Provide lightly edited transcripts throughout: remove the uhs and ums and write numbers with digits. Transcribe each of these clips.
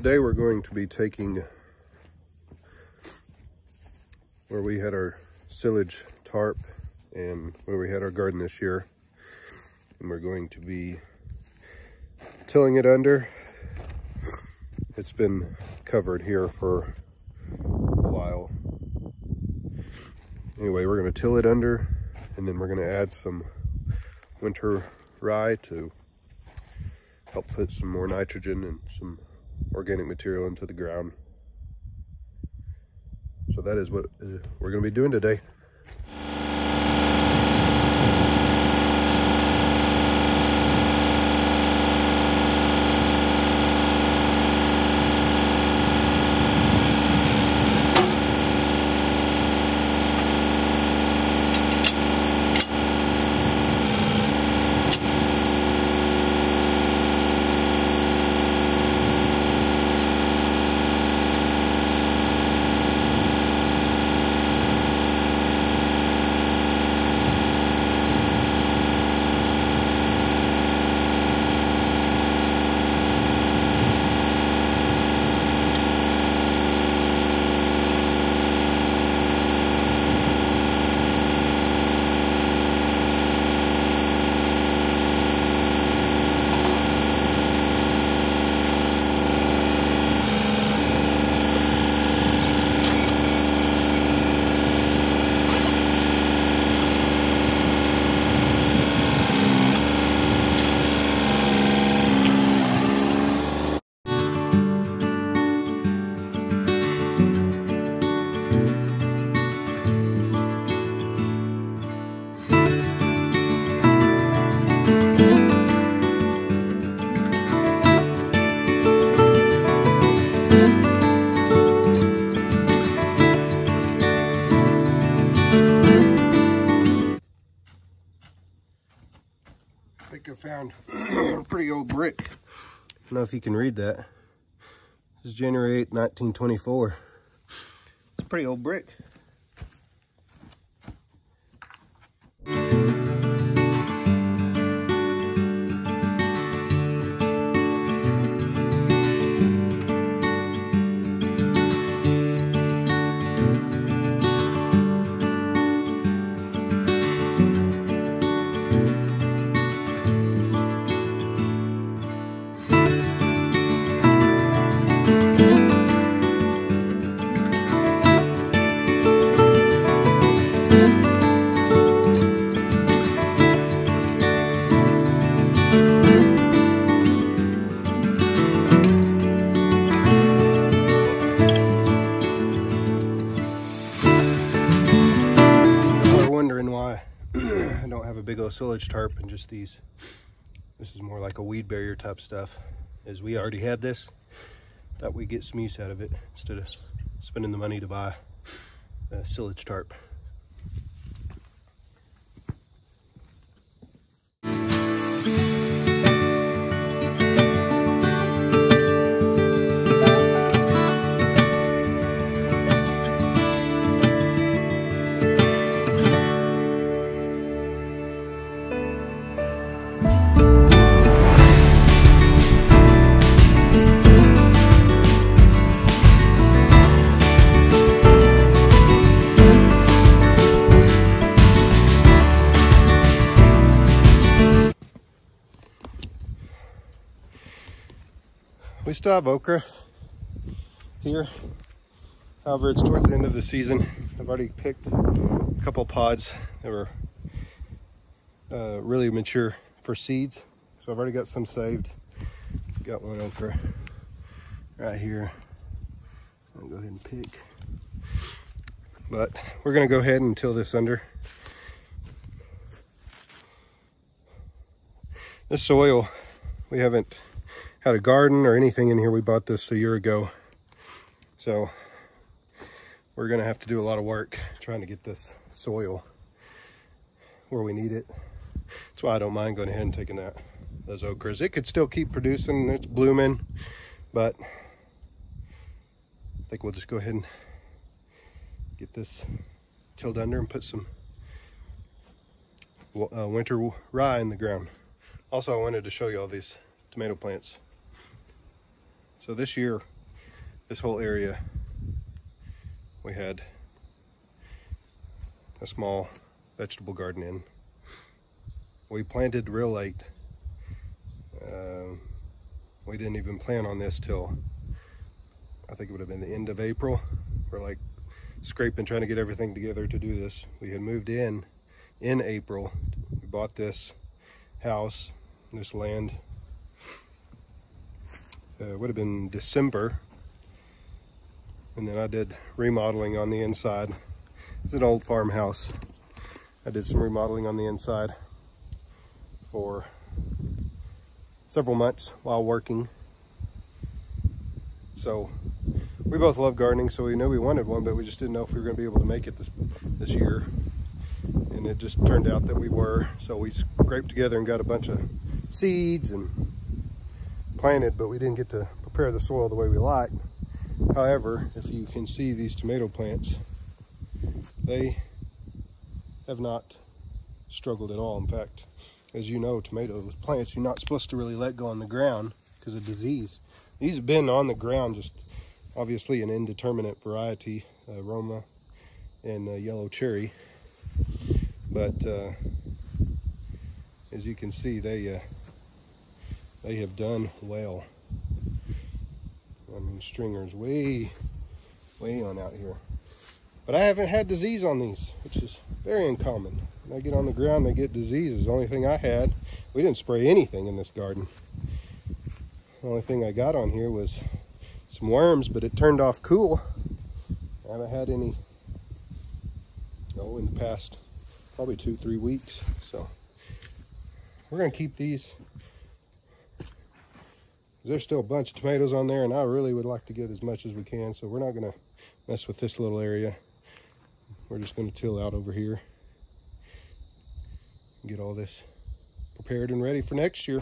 Today we're going to be taking where we had our silage tarp and where we had our garden this year, and we're going to be tilling it under. It's been covered here for a while. Anyway, we're going to till it under, and then we're going to add some winter rye to help put some more nitrogen and some organic material into the ground. So that is what we're going to be doing today. I think I found a pretty old brick. I don't know if you can read that. This is January 8, 1924. It's a pretty old brick. Wondering why I don't have a big old silage tarp and just these. This is more like a weed barrier type stuff, as we already had this. Thought we'd get some use out of it instead of spending the money to buy a silage tarp. We still have okra here. However, it's towards the end of the season. I've already picked a couple pods that were really mature for seeds. So I've already got some saved. Got one okra right here. I'll go ahead and pick. But we're gonna go ahead and till this under. This soil, we haven't had a garden or anything in here. We bought this a year ago. So we're gonna have to do a lot of work trying to get this soil where we need it. That's why I don't mind going ahead and taking those okras. It could still keep producing, it's blooming, but I think we'll just go ahead and get this tilled under and put some winter rye in the ground. Also, I wanted to show you all these tomato plants. So this year, this whole area, we had a small vegetable garden in. We planted real late. We didn't even plan on this till, I think it would have been the end of April. We're like scraping, trying to get everything together to do this. We had moved in April. We bought this house, this land, would have been December. And then I did remodeling on the inside. It's an old farmhouse. I did some remodeling on the inside for several months while working. So we both love gardening, so we knew we wanted one, but we just didn't know if we were going to be able to make it this year. And it just turned out that we were. So we scraped together and got a bunch of seeds and planted, but we didn't get to prepare the soil the way we liked. However, if you can see these tomato plants, they have not struggled at all. In fact, as you know, tomato plants, you're not supposed to really let go on the ground because of disease. These have been on the ground, just obviously an indeterminate variety, Roma and yellow cherry. But as you can see, they have done well. I mean, stringer's way on out here. But I haven't had disease on these, which is very uncommon. When I get on the ground, they get diseases. The only thing I had, we didn't spray anything in this garden. The only thing I got on here was some worms, but it turned off cool. I haven't had any, in the past probably 2-3 weeks. So we're gonna keep these. There's still a bunch of tomatoes on there, and I really would like to get as much as we can. So we're not gonna mess with this little area. We're just gonna till out over here and get all this prepared and ready for next year.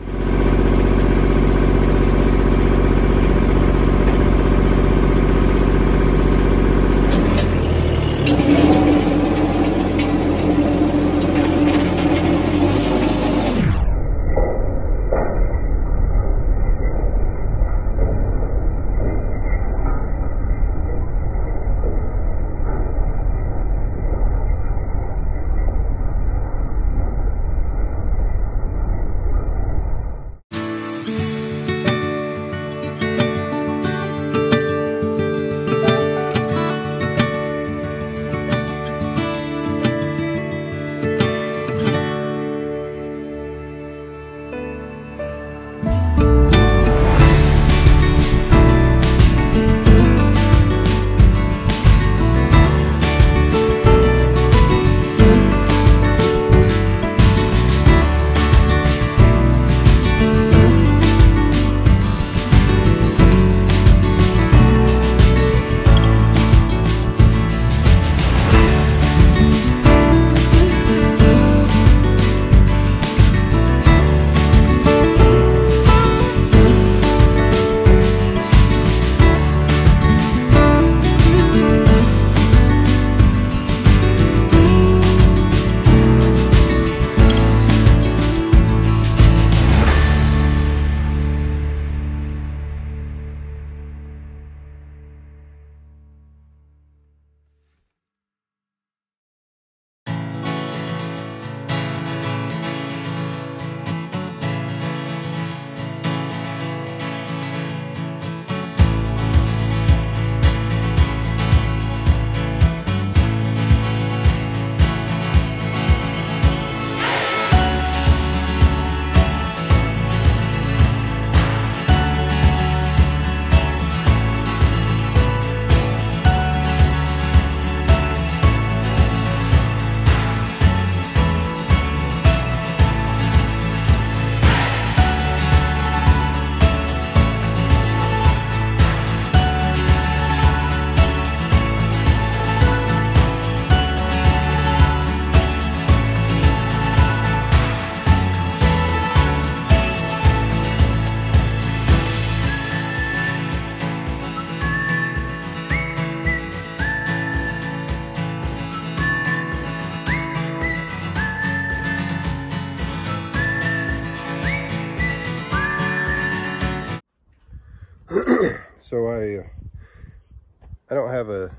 So I don't have a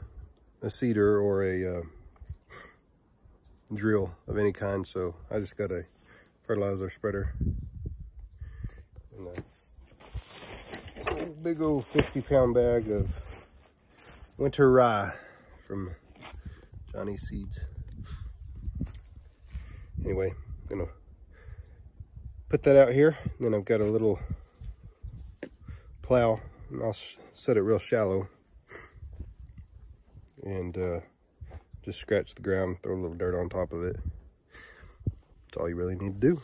seeder or a drill of any kind, so I just got a fertilizer spreader and a big old 50-pound bag of winter rye from Johnny Seeds. Anyway, I'm gonna put that out here, and then I've got a little plow, and I'll set it real shallow and just scratch the ground, throw a little dirt on top of it. That's all you really need to do.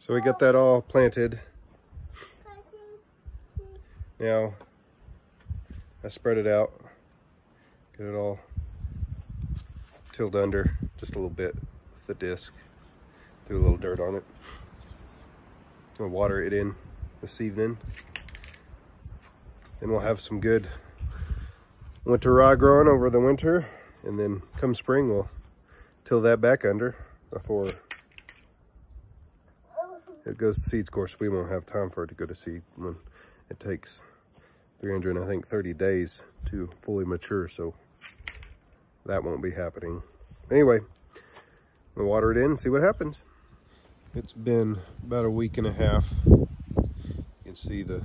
So we got that all planted. Now I spread it out, get it all tilled under just a little bit with the disc, threw a little dirt on it. I'll water it in this evening. Then we'll have some good winter rye growing over the winter, and then come spring we'll till that back under before it goes to seed. Of course, we won't have time for it to go to seed when it takes 330 days to fully mature, so that won't be happening. Anyway, we'll water it in and see what happens. It's been about a week and a half. You can see the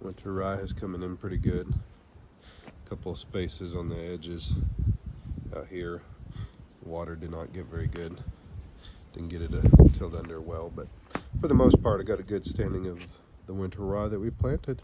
winter rye is coming in pretty good. A couple of spaces on the edges out here. Water did not get very good. Didn't get it tilled under well, but for the most part I got a good standing of the winter rye that we planted.